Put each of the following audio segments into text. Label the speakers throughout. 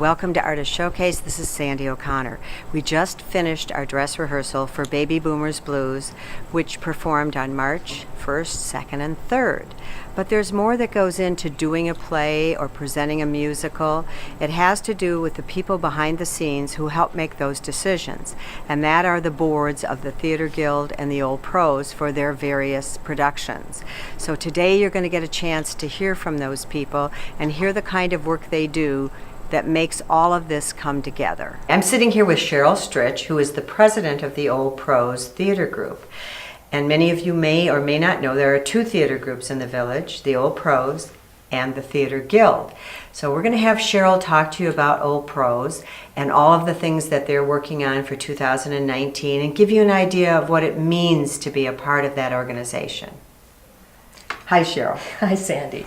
Speaker 1: Welcome to Artist Showcase. This is Sandy O'Connor. We just finished our dress rehearsal for Baby Boomers Blues, which performed on March 1st, 2nd, and 3rd. But there's more that goes into doing a play or presenting a musical. It has to do with the people behind the scenes who help make those decisions, and that are the boards of the Theater Guild and the Old Pros for their various productions. So today you're going to get a chance to hear from those people and hear the kind of work they do that makes all of this come together. I'm sitting here with Cheryl Stritch, who is the president of the Old Pros Theater Group. And many of you may or may not know there are two theater groups in the village, the Old Pros and the Theater Guild. So we're going to have Cheryl talk to you about Old Pros and all of the things that they're working on for 2019 and give you an idea of what it means to be a part of that organization. Hi, Cheryl.
Speaker 2: Hi, Sandy.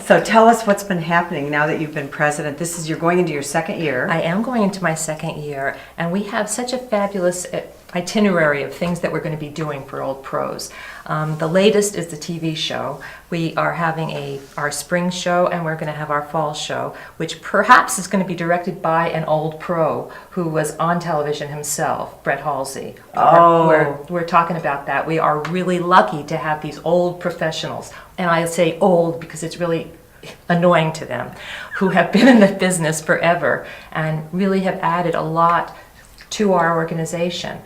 Speaker 1: So tell us what's been happening now that you've been president. You're going into your second year.
Speaker 2: I am going into my second year, and we have such a fabulous itinerary of things that we're going to be doing for Old Pros. The latest is the TV show. We are having our spring show, and we're going to have our fall show, which perhaps is going to be directed by an old pro who was on television himself, Brett Halsey.
Speaker 1: Oh.
Speaker 2: We're talking about that. We are really lucky to have these old professionals, and I say old because it's really annoying to them, who have been in the business forever and really have added a lot to our organization.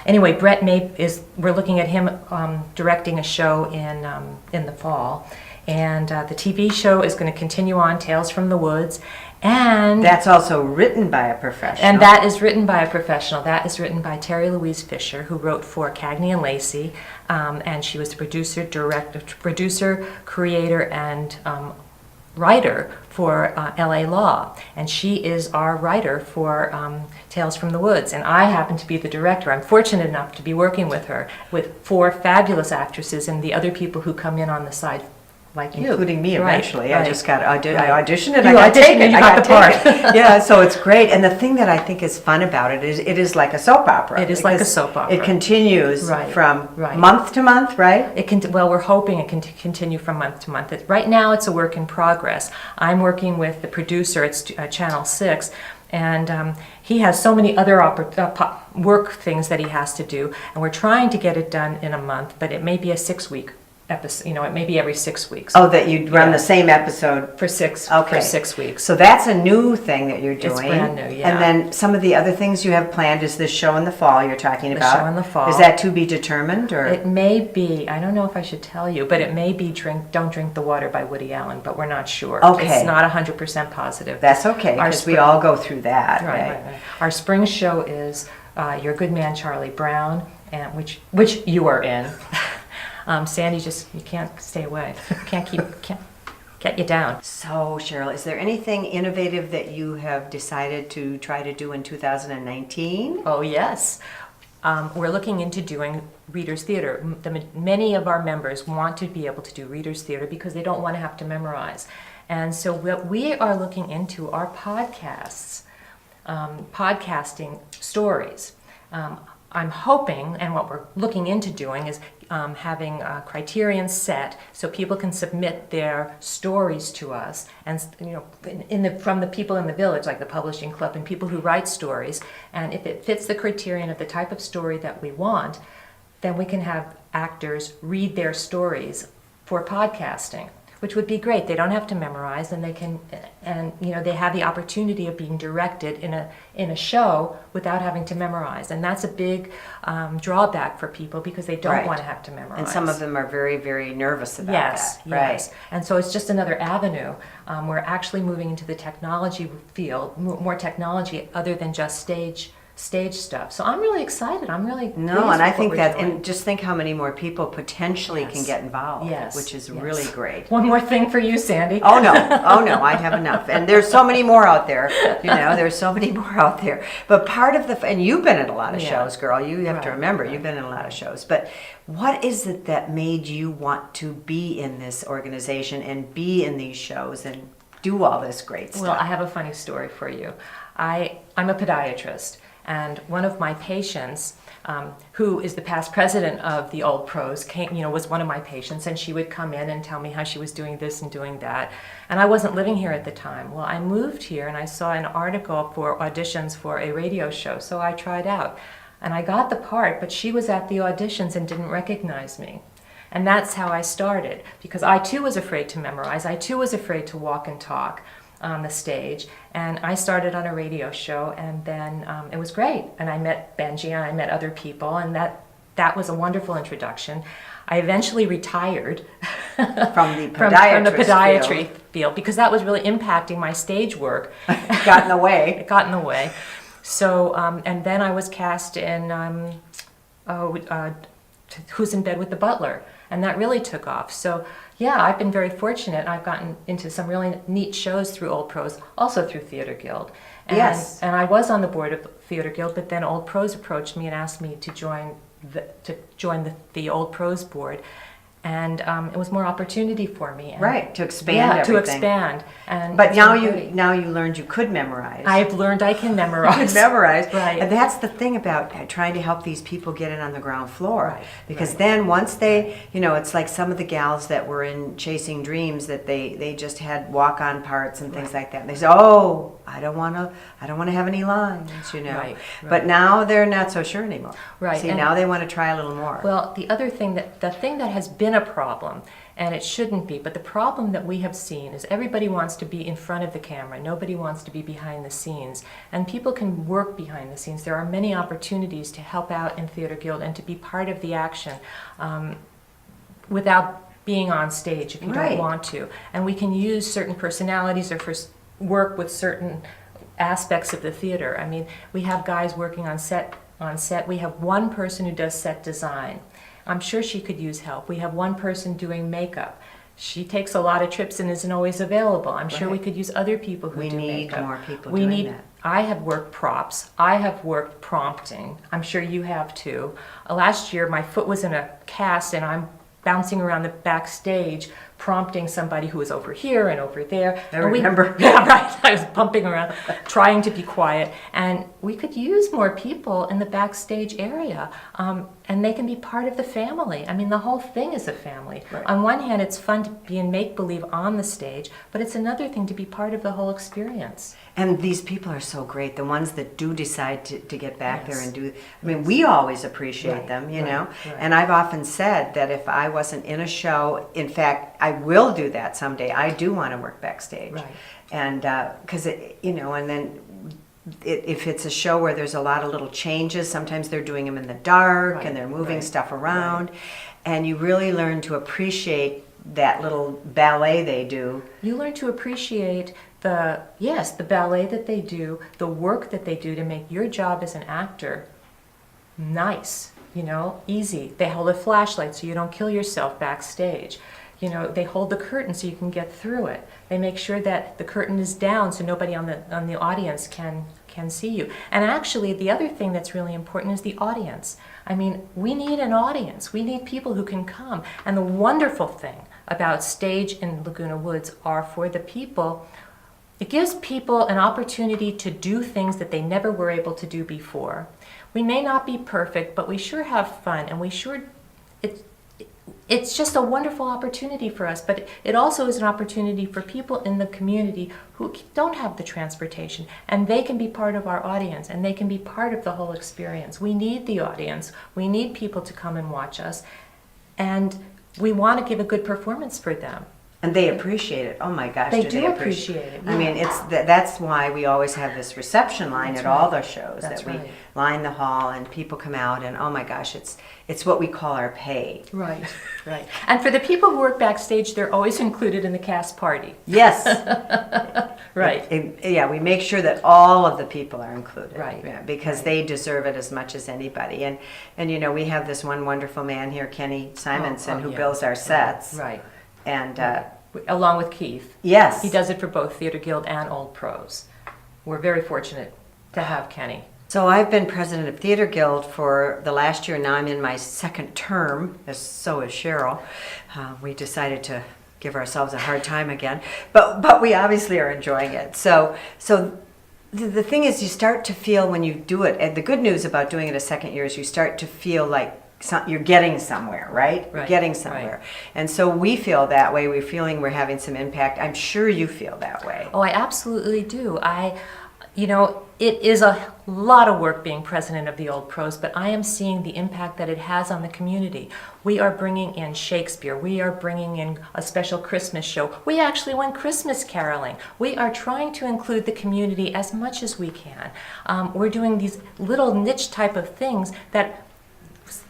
Speaker 2: Anyway, Brett we're looking at him directing a show in the fall, and the TV show is going to continue on, Tales from the Woods, and
Speaker 1: that's also written by a professional.
Speaker 2: And that is written by a professional. That is written by Terry Louise Fisher, who wrote for Cagney and Lacey, and she was the producer, creator, and writer for LA Law, and she is our writer for Tales from the Woods, and I happen to be the director. I'm fortunate enough to be working with her, with 4 fabulous actresses and the other people who come in on the side, like you.
Speaker 1: Including me eventually.
Speaker 2: Right.
Speaker 1: I just got I auditioned and
Speaker 2: you
Speaker 1: I got
Speaker 2: auditioned
Speaker 1: taken.
Speaker 2: and you
Speaker 1: I
Speaker 2: got the part.
Speaker 1: Yeah, so it's great. And the thing that I think is fun about it is it is like a soap opera.
Speaker 2: It is like a soap opera.
Speaker 1: It continues from
Speaker 2: Right.
Speaker 1: month to month, right?
Speaker 2: Well, we're hoping it can continue from month to month. Right now, it's a work in progress. I'm working with the producer. It's Channel 6. And he has so many other work things that he has to do, and we're trying to get it done in a month, but it may be a 6-week episode. It may be every 6 weeks.
Speaker 1: Oh, that you'd run the same episode
Speaker 2: for 6 weeks.
Speaker 1: So that's a new thing that you're doing.
Speaker 2: It's brand new, yeah.
Speaker 1: And then some of the other things you have planned is this show in the fall you're talking about.
Speaker 2: The show in the fall.
Speaker 1: Is that to be determined, or
Speaker 2: it may be? I don't know if I should tell you, but it may be "Don't Drink the Water" by Woody Allen, but we're not sure.
Speaker 1: Okay.
Speaker 2: It's not 100% positive.
Speaker 1: That's okay, because we all go through that.
Speaker 2: Right. Our spring show is Your Good Man Charlie Brown, and which you are in. Sandy, you can't stay away. Can't get you down.
Speaker 1: So, Cheryl, is there anything innovative that you have decided to try to do in 2019?
Speaker 2: Oh, yes. We're looking into doing Reader's Theater. Many of our members want to be able to do Reader's Theater because they don't want to have to memorize. And so we are looking into our podcasts, podcasting stories. I'm hoping, and what we're looking into doing is having a criterion set so people can submit their stories to us, and from the people in the village, like the publishing club and people who write stories. And if it fits the criterion of the type of story that we want, then we can have actors read their stories for podcasting, which would be great. They don't have to memorize, and they have the opportunity of being directed in a show without having to memorize. And that's a big drawback for people because they don't want to have to memorize.
Speaker 1: And some of them are very, very nervous about
Speaker 2: that.
Speaker 1: Yes.
Speaker 2: And so it's just another avenue. We're actually moving into the technology field, more technology other than just stage stuff. So I'm really excited. I'm really pleased
Speaker 1: and I
Speaker 2: with
Speaker 1: think
Speaker 2: what
Speaker 1: that,
Speaker 2: we're doing.
Speaker 1: and just think how many more people potentially can get involved, which is really great.
Speaker 2: One more thing for you, Sandy.
Speaker 1: Oh no, I have enough. And there's so many more out there, there's so many more out there. But part of and you've been in a lot of shows, girl. You have to remember, you've been in a lot of shows. But what is it that made you want to be in this organization and be in these shows and do all this great stuff?
Speaker 2: Well, I have a funny story for you. I'm a podiatrist. And one of my patients who is the past president of the Old Pros, came, was one of my patients, and she would come in and tell me how she was doing this and doing that. And I wasn't living here at the time. Well, I moved here and I saw an article for auditions for a radio show, so I tried out. And I got the part, but she was at the auditions and didn't recognize me. And that's how I started, because I too was afraid to memorize. I too was afraid to walk and talk on the stage, and I started on a radio show, and then it was great. And I met Benji and I met other people, and that was a wonderful introduction. I eventually retired
Speaker 1: from the
Speaker 2: podiatry field because that was really impacting my stage work.
Speaker 1: It got in the way.
Speaker 2: It got in the way. So, and then I was cast in Who's in Bed with the Butler, and that really took off. So yeah, I've been very fortunate. I've gotten into some really neat shows through Old Pros, also through Theater Guild. And,
Speaker 1: yes.
Speaker 2: And I was on the board of Theater Guild, but then Old Pros approached me and asked me to join the Old Pros board. And it was more opportunity for me. And
Speaker 1: right, to expand everything.
Speaker 2: To expand. And
Speaker 1: but now you learned you could memorize.
Speaker 2: I've learned I can memorize.
Speaker 1: Memorize.
Speaker 2: Right.
Speaker 1: And that's the thing about trying to help these people get in on the ground floor.
Speaker 2: Right.
Speaker 1: Because
Speaker 2: right.
Speaker 1: then once they, it's like some of the gals that were in Chasing Dreams that they just had walk-on parts and things like that. And they say, oh, I don't want to have any lines, Right,
Speaker 2: right.
Speaker 1: But now they're not so sure anymore.
Speaker 2: Right.
Speaker 1: See,
Speaker 2: and
Speaker 1: now they want to try a little more.
Speaker 2: Well, the thing that has been a problem, and it shouldn't be, but the problem that we have seen is everybody wants to be in front of the camera. Nobody wants to be behind the scenes. And people can work behind the scenes. There are many opportunities to help out in Theater Guild and to be part of the action without being on stage if you
Speaker 1: right.
Speaker 2: don't want to. And we can use certain personalities or work with certain aspects of the theater. I mean, we have guys working on set. We have one person who does set design. I'm sure she could use help. We have one person doing makeup. She takes a lot of trips and isn't always available. I'm sure we could use other people who do makeup.
Speaker 1: We need more people doing that.
Speaker 2: I have worked props. I have worked prompting. I'm sure you have too. Last year my foot was in a cast and I'm bouncing around the backstage prompting somebody who was over here and over there.
Speaker 1: I remember.
Speaker 2: Yeah, right. I was bumping around, trying to be quiet. And we could use more people in the backstage area. And they can be part of the family. I mean, the whole thing is a family.
Speaker 1: Right.
Speaker 2: On one hand, it's fun to be in make-believe on the stage, but it's another thing to be part of the whole experience.
Speaker 1: And these people are so great, the ones that do decide to get back
Speaker 2: Yes.
Speaker 1: there and do, I mean, we always appreciate
Speaker 2: Right,
Speaker 1: them,
Speaker 2: right.
Speaker 1: And I've often said that if I wasn't in a show, in fact, I will do that someday. I do want to work backstage.
Speaker 2: Right.
Speaker 1: And, because, and then if it's a show where there's a lot of little changes, sometimes they're doing them in the dark
Speaker 2: Right,
Speaker 1: and they're moving
Speaker 2: right,
Speaker 1: stuff around. And you really learn to appreciate that little ballet they do.
Speaker 2: You learn to appreciate the ballet that they do, the work that they do to make your job as an actor nice, easy. They hold a flashlight so you don't kill yourself backstage. They hold the curtain so you can get through it. They make sure that the curtain is down so nobody on the audience can see you. And actually, the other thing that's really important is the audience. I mean, we need an audience. We need people who can come. And the wonderful thing about stage in Laguna Woods are for the people. It gives people an opportunity to do things that they never were able to do before. We may not be perfect, but we sure have fun, and it's just a wonderful opportunity for us, but it also is an opportunity for people in the community who don't have the transportation, and they can be part of our audience, and they can be part of the whole experience. We need the audience. We need people to come and watch us, and we want to give a good performance for them.
Speaker 1: And they appreciate it. Oh my gosh,
Speaker 2: They
Speaker 1: do
Speaker 2: do
Speaker 1: they
Speaker 2: appreciate it,
Speaker 1: I mean, that's why we always have this reception line
Speaker 2: That's
Speaker 1: at all
Speaker 2: right.
Speaker 1: the shows.
Speaker 2: That's
Speaker 1: that we
Speaker 2: right.
Speaker 1: line the hall and people come out and oh my gosh, it's what we call our pay.
Speaker 2: Right, right. And for the people who work backstage, they're always included in the cast party.
Speaker 1: Yes.
Speaker 2: Right.
Speaker 1: Yeah, we make sure that all of the people are included.
Speaker 2: Right.
Speaker 1: Yeah, because
Speaker 2: Right.
Speaker 1: they deserve it as much as anybody. And we have this one wonderful man here, Kenny Simonson, who
Speaker 2: yeah.
Speaker 1: builds our sets.
Speaker 2: Right.
Speaker 1: And
Speaker 2: Along with Keith.
Speaker 1: yes.
Speaker 2: He does it for both Theater Guild and Old Pros. We're very fortunate to have Kenny.
Speaker 1: So I've been president of Theater Guild for the last year. Now I'm in my second term, so is Cheryl. We decided to give ourselves a hard time again, but we obviously are enjoying it. So the thing is, you start to feel when you do it, and the good news about doing it a second year is you start to feel like you're getting somewhere, right? You're getting somewhere.
Speaker 2: Right.
Speaker 1: And so we feel that way. We're feeling we're having some impact. I'm sure you feel that way.
Speaker 2: Oh, I absolutely do. It is a lot of work being president of the Old Pros, but I am seeing the impact that it has on the community. We are bringing in Shakespeare. We are bringing in a special Christmas show. We actually went Christmas caroling. We are trying to include the community as much as we can. We're doing these little niche type of things that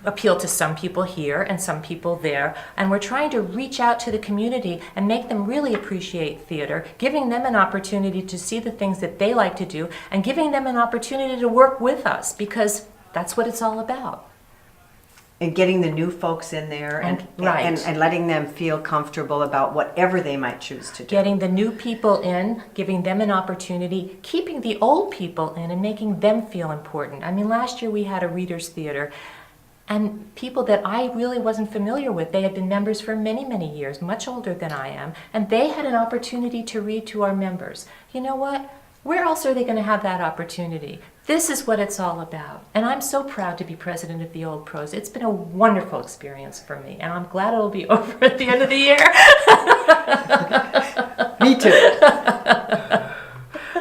Speaker 2: appeal to some people here and some people there, and we're trying to reach out to the community and make them really appreciate theater, giving them an opportunity to see the things that they like to do and giving them an opportunity to work with us, because that's what it's all about.
Speaker 1: And getting the new folks in there and letting them feel comfortable about whatever they might choose to do.
Speaker 2: Getting the new people in, giving them an opportunity, keeping the old people in and making them feel important. I mean, last year we had a readers theater, and people that I really wasn't familiar with. They had been members for many, many years, much older than I am, and they had an opportunity to read to our members. You know what? Where else are they going to have that opportunity? This is what it's all about. And I'm so proud to be president of the Old Pros. It's been a wonderful experience for me, and I'm glad it'll be over at the end of the year.
Speaker 1: Me too.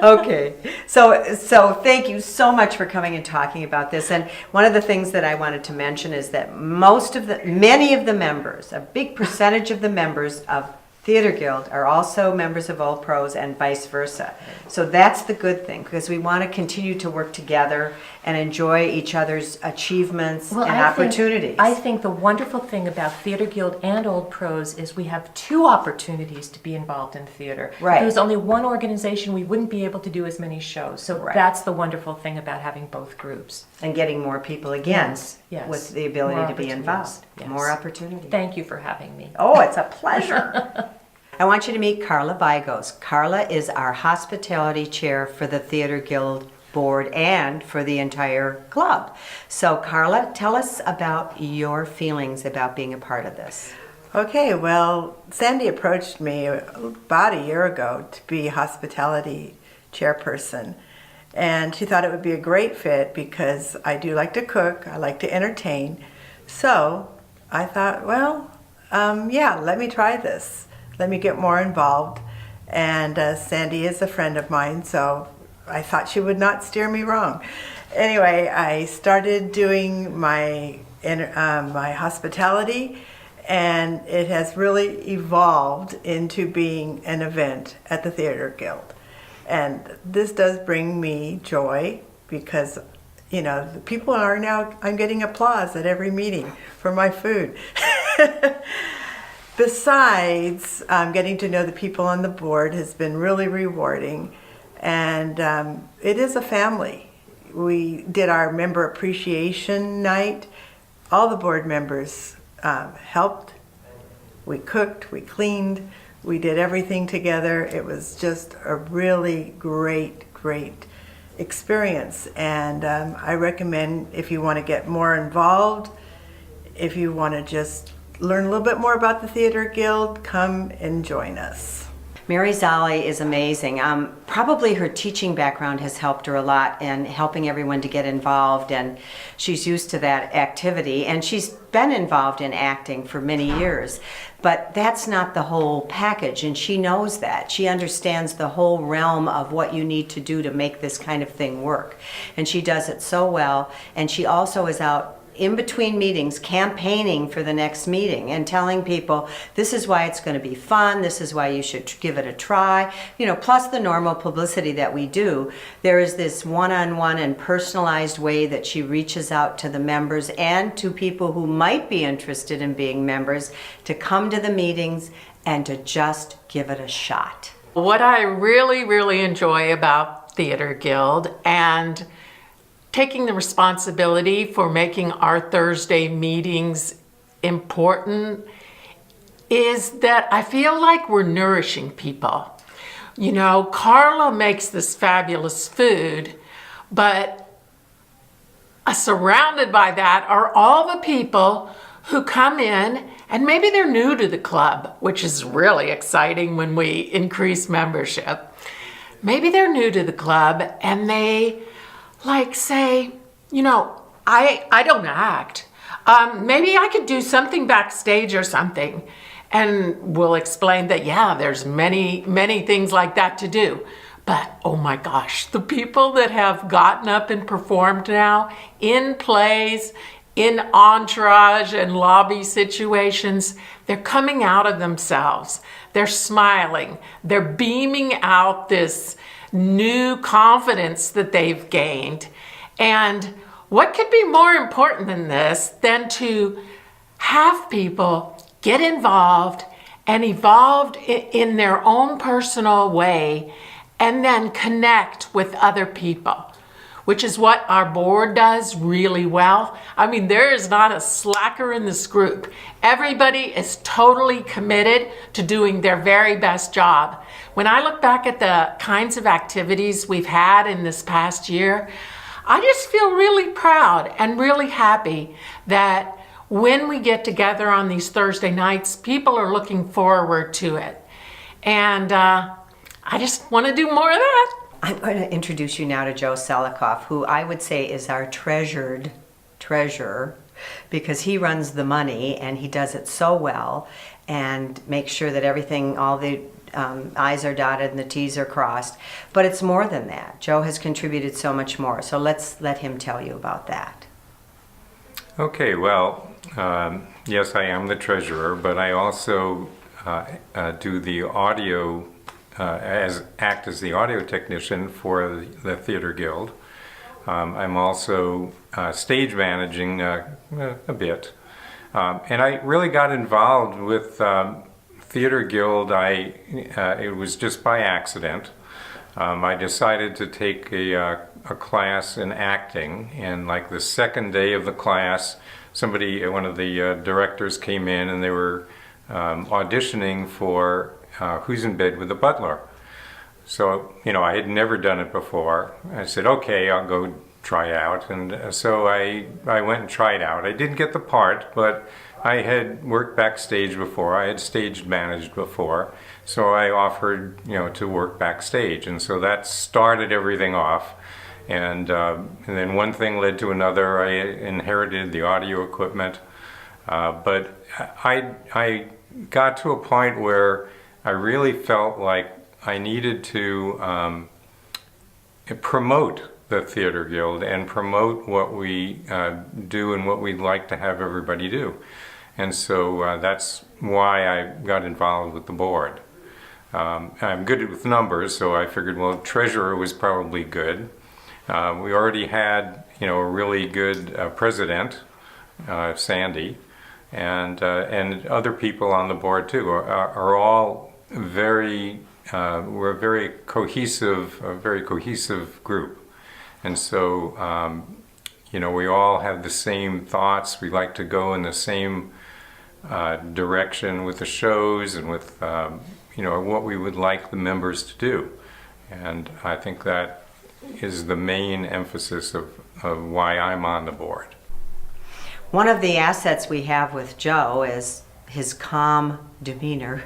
Speaker 1: Okay, so thank you so much for coming and talking about this. And one of the things that I wanted to mention is that many of the members, a big percentage of the members of Theater Guild are also members of Old Pros and vice versa. So that's the good thing, because we want to continue to work together and enjoy each other's achievements and opportunities.
Speaker 2: I think the wonderful thing about Theater Guild and Old Pros is we have two opportunities to be involved in theater.
Speaker 1: Right.
Speaker 2: If there was only one organization, we wouldn't be able to do as many shows. So that's the wonderful thing about having both groups.
Speaker 1: And getting more people again
Speaker 2: Yes.
Speaker 1: with the ability to be involved.
Speaker 2: Yes.
Speaker 1: More opportunity.
Speaker 2: Thank you for having me.
Speaker 1: Oh, it's a pleasure. I want you to meet Carla Vigos. Carla is our hospitality chair for the Theater Guild board and for the entire club. So Carla, tell us about your feelings about being a part of this.
Speaker 3: Okay, well, Sandy approached me about a year ago to be hospitality chairperson. And she thought it would be a great fit because I do like to cook, I like to entertain. So I thought, well, yeah, let me try this. Let me get more involved. And Sandy is a friend of mine, so I thought she would not steer me wrong. Anyway, I started doing my hospitality, and it has really evolved into being an event at the Theater Guild. And this does bring me joy because, you know, the people are now, I'm getting applause at every meeting for my food. Besides, getting to know the people on the board has been really rewarding, and it is a family. We did our member appreciation night. All the board members helped. We cooked, we cleaned, we did everything together. It was just a really great experience, and I recommend if you want to get more involved, if you want to just learn a little bit more about the Theater Guild, come and join us.
Speaker 1: Mary Zolli is amazing. Probably her teaching background has helped her a lot in helping everyone to get involved, and she's used to that activity, and she's been involved in acting for many years. But that's not the whole package, and she knows that. She understands the whole realm of what you need to do to make this kind of thing work. And she does it so well, and she also is out in between meetings campaigning for the next meeting and telling people this is why it's going to be fun, this is why you should give it a try, you know, plus the normal publicity that we do. There is this one-on-one and personalized way that she reaches out to the members and to people who might be interested in being members to come to the meetings and to just give it a shot.
Speaker 4: What I really enjoy about Theater Guild and taking the responsibility for making our Thursday meetings important is that I feel like we're nourishing people. You know, Carla makes this fabulous food, but surrounded by that are all the people who come in and maybe they're new to the club, which is really exciting when we increase membership. maybe they're new to the club and they like say, you know, I don't act. Maybe I could do something backstage or something. And we'll explain that, yeah, there's many, many things like that to do. But, oh my gosh, the people that have gotten up and performed now in plays, in entourage and lobby situations, they're coming out of themselves. They're smiling. They're beaming out this new confidence that they've gained. And what could be more important than this than to have people get involved and evolved in their own personal way and then connect with other people, which is what our board does really well. I mean, there is not a slacker in this group. Everybody is totally committed to doing their very best job. When I look back at the kinds of activities we've had in this past year, I just feel really proud and really happy that when we get together on these Thursday nights, people are looking forward to it. And I just want to do more of that.
Speaker 1: I'm going to introduce you now to Joe Selikoff, who I would say is our treasured treasurer, because he runs the money and he does it so well and makes sure that everything, all the I's are dotted and the T's are crossed. But it's more than that. Joe has contributed so much more. So let's let him tell you about that.
Speaker 5: Okay, well, yes, I am the treasurer, but I also do the audio, act as the audio technician for the Theater Guild. I'm also stage managing a bit. And I really got involved with Theater Guild. It was just by accident. I decided to take a class in acting, and like the second day of the class, one of the directors came in and they were auditioning for Who's in Bed with the Butler. So, you know, I had never done it before. I said, okay, I'll go try out. And so I went and tried out. I didn't get the part, but I had worked backstage before. I had stage managed before. So I offered, you know, to work backstage. And so that started everything off. And then one thing led to another. I inherited the audio equipment. But I got to a point where I really felt like I needed to promote the Theater Guild and promote what we do and what we'd like to have everybody do. And so that's why I got involved with the board. I'm good with numbers, so I figured, well, treasurer was probably good. We already had, you know, a really good president, Sandy, and other people on the board too are all very. We're a very cohesive group, and so you know, we all have the same thoughts. We like to go in the same direction with the shows and with you know, what we would like the members to do, and I think that is the main emphasis of why I'm on the board.
Speaker 1: One of the assets we have with Joe is his calm demeanor,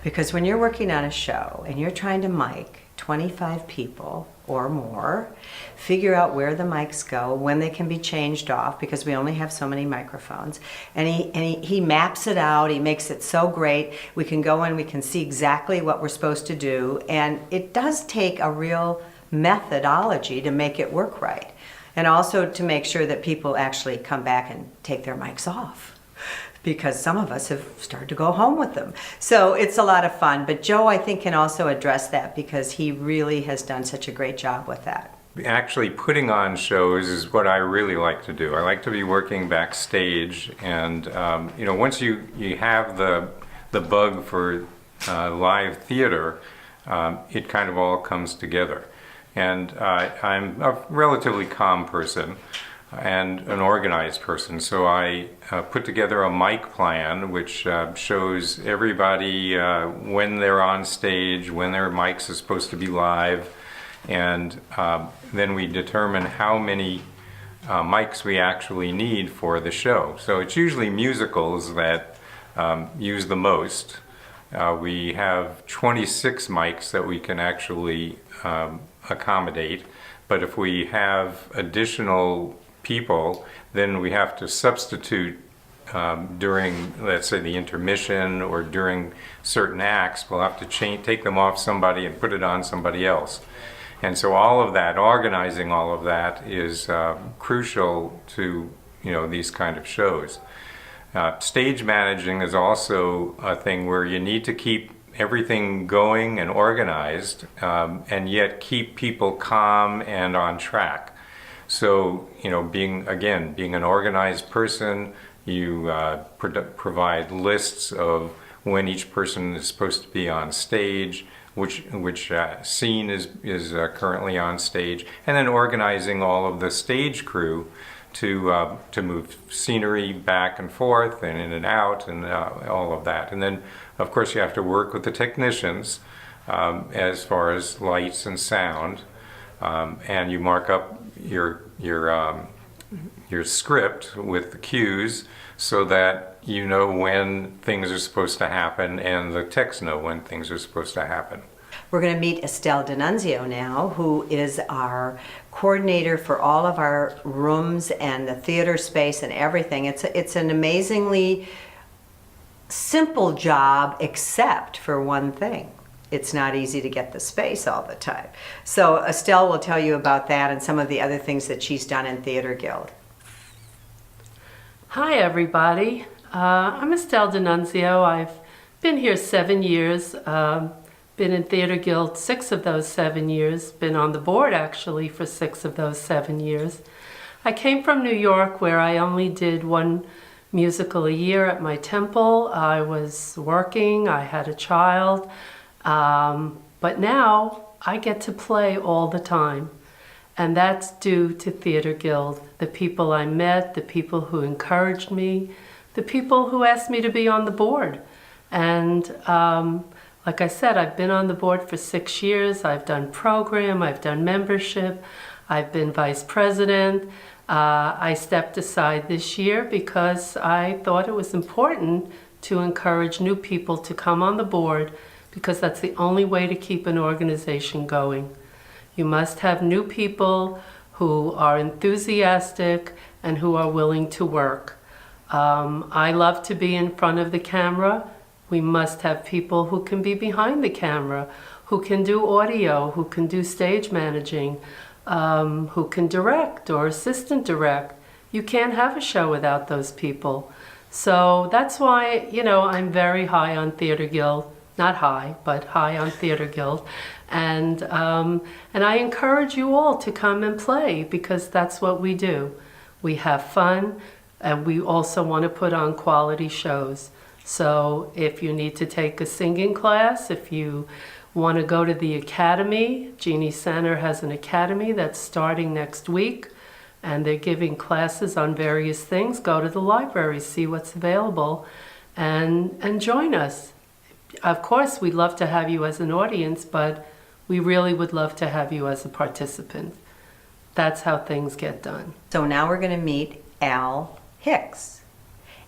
Speaker 1: because when you're working on a show and you're trying to mic 25 people or more, figure out where the mics go, when they can be changed off, because we only have so many microphones, and he maps it out. He makes it so great. We can go in, we can see exactly what we're supposed to do, and it does take a real methodology to make it work right, and also to make sure that people actually come back and take their mics off, because some of us have started to go home with them. So it's a lot of fun. But Joe, I think, can also address that, because he really has done such a great job with that.
Speaker 5: Actually, putting on shows is what I really like to do. I like to be working backstage, and you know, once you have the bug for live theater, it kind of all comes together. And I'm a relatively calm person and an organized person, so I put together a mic plan which shows everybody when they're on stage, when their mics are supposed to be live, and then we determine how many mics we actually need for the show. So it's usually musicals that use the most, We have 26 mics that we can actually accommodate, but if we have additional people, then we have to substitute during, let's say, the intermission or during certain acts. We'll have to take them off somebody and put it on somebody else. And so all of that, organizing all of that, is crucial to these kind of shows. Stage managing is also a thing where you need to keep everything going and organized, and yet keep people calm and on track. So, being an organized person, you provide lists of when each person is supposed to be on stage, which scene is currently on stage, and then organizing all of the stage crew to move scenery back and forth and in and out and all of that. And then, of course, you have to work with the technicians as far as lights and sound, and you mark up your script with the cues so that you know when things are supposed to happen and the techs know when things are supposed to happen.
Speaker 1: We're going to meet Estelle D'Annunzio now, who is our coordinator for all of our rooms and the theater space and everything. It's an amazingly simple job, except for one thing. It's not easy to get the space all the time. So Estelle will tell you about that and some of the other things that she's done in Theater Guild.
Speaker 6: Hi everybody, I'm Estelle D'Annunzio. I've been here 7 years, been in Theater Guild 6 of those 7 years, been on the board actually for 6 of those 7 years. I came from New York where I only did 1 musical a year at my temple. I was working, I had a child, but now I get to play all the time. And that's due to Theater Guild, the people I met, the people who encouraged me, the people who asked me to be on the board. And like I said, I've been on the board for 6 years. I've done program, I've done membership, I've been vice president. I stepped aside this year because I thought it was important to encourage new people to come on the board, because that's the only way to keep an organization going. You must have new people who are enthusiastic and who are willing to work. I love to be in front of the camera. We must have people who can be behind the camera, who can do audio, who can do stage managing, who can direct or assistant direct. You can't have a show without those people. So that's why, I'm very high on Theater Guild. Not high, but high on Theater Guild. And I encourage you all to come and play, because that's what we do. We have fun, and we also want to put on quality shows. So if you need to take a singing class, if you want to go to the academy, Jeannie Center has an academy that's starting next week, and they're giving classes on various things. Go to the library, see what's available, and join us. Of course, we'd love to have you as an audience, but we really would love to have you as a participant. That's how things get done.
Speaker 1: So now we're going to meet Al Hicks,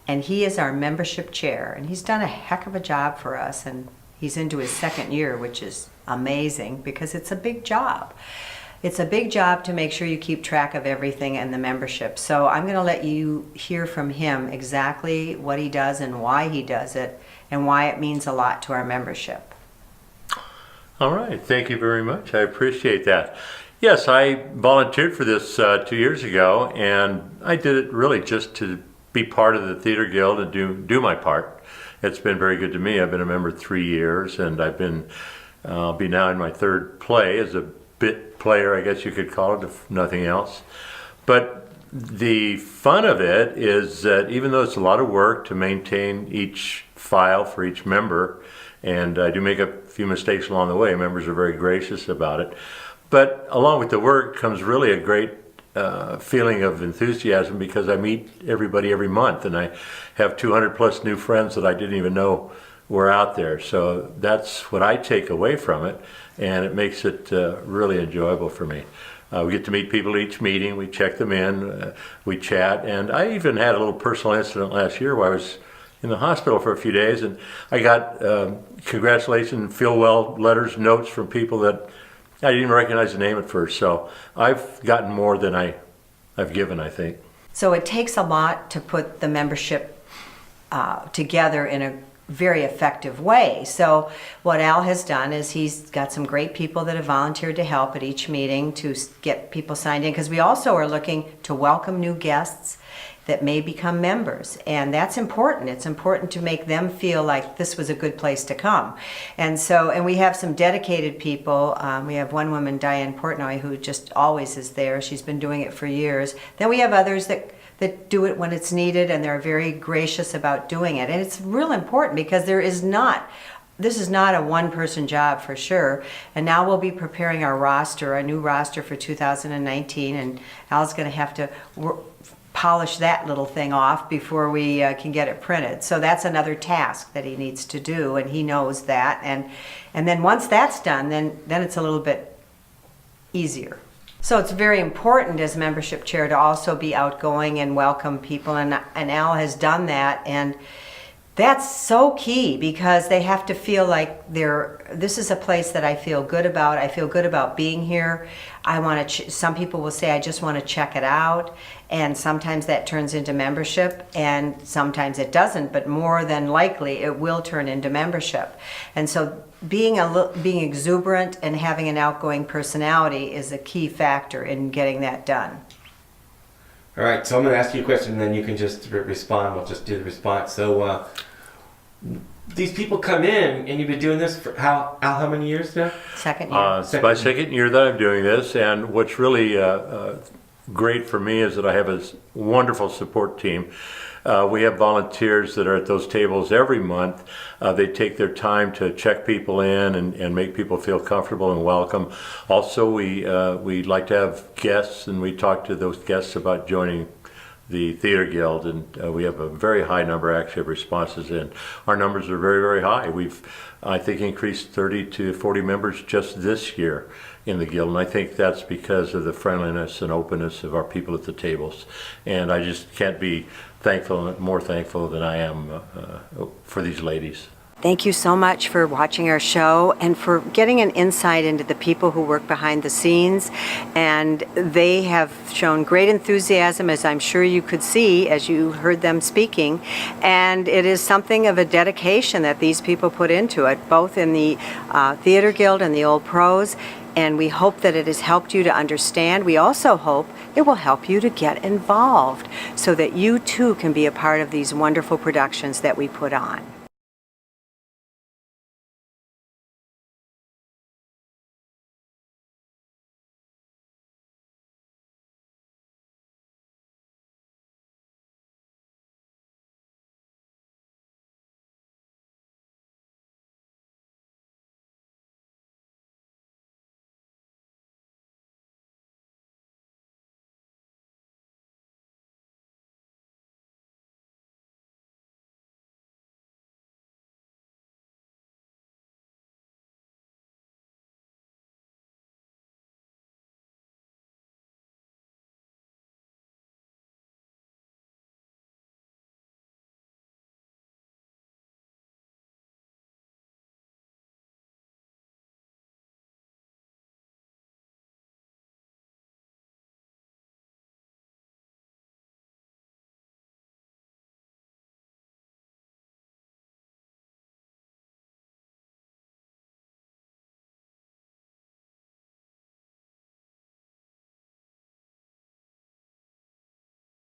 Speaker 1: and he is our membership chair, and he's done a heck of a job for us, and he's into his 2nd year, which is amazing because it's a big job. It's a big job to make sure you keep track of everything and the membership. So I'm going to let you hear from him exactly what he does and why he does it and why it means a lot to our membership.
Speaker 7: All right, thank you very much. I appreciate that. Yes, I volunteered for this 2 years ago, and I did it really just to be part of the Theater Guild and do my part. It's been very good to me. I've been a member 3 years, and I'll be now in my 3rd play as a bit player, I guess you could call it, if nothing else. But the fun of it is that even though it's a lot of work to maintain each file for each member, and I do make a few mistakes along the way, members are very gracious about it, but along with the work comes really a great feeling of enthusiasm, because I meet everybody every month, and I have 200 plus new friends that I didn't even know were out there. So that's what I take away from it, and it makes it really enjoyable for me. We get to meet people each meeting, we check them in, we chat, and I even had a little personal incident last year where I was in the hospital for a few days, and I got congratulations, feel well letters, notes from people that I didn't even recognize the name at first. So I've gotten more than I've given, I think.
Speaker 1: So it takes a lot to put the membership together in a very effective way. So what Al has done is he's got some great people that have volunteered to help at each meeting to get people signed in, because we also are looking to welcome new guests that may become members, and that's important. It's important to make them feel like this was a good place to come. And we have some dedicated people. We have one woman, Diane Portnoy, who just always is there. She's been doing it for years. Then we have others that do it when it's needed, and they're very gracious about doing it. And it's real important, because this is not a one-person job for sure. And now we'll be preparing our new roster for 2019, and Al's going to have to polish that little thing off before we can get it printed. So that's another task that he needs to do, and he knows that. And then once that's done, then it's a little bit easier. So it's very important as membership chair to also be outgoing and welcome people, and Al has done that, and that's so key, because they have to feel like this is a place that I feel good about. I feel good about being here. I want to. Some people will say, I just want to check it out, and sometimes that turns into membership, and sometimes it doesn't. But more than likely, it will turn into membership. And so, being exuberant and having an outgoing personality is a key factor in getting that done.
Speaker 8: All right, so I'm going to ask you a question, and then you can just respond. We'll just do the response. So these people come in, and you've been doing this for how many years now?
Speaker 1: Second year.
Speaker 7: It's my second year that I'm doing this, and what's really great for me is that I have a wonderful support team. We have volunteers that are at those tables every month. They take their time to check people in and make people feel comfortable and welcome. Also, we like to have guests, and we talk to those guests about joining the Theater Guild, and we have a very high number actually of responses, and our numbers are very, very high. We've, I think, increased 30 to 40 members just this year in the Guild, and I think that's because of the friendliness and openness of our people at the tables. And I just can't be more thankful than I am for these ladies.
Speaker 1: Thank you so much for watching our show and for getting an insight into the people who work behind the scenes. And they have shown great enthusiasm, as I'm sure you could see as you heard them speaking. And it is something of a dedication that these people put into it, both in the Theater Guild and the Old Pros. And we hope that it has helped you to understand. We also hope it will help you to get involved so that you too can be a part of these wonderful productions that we put on.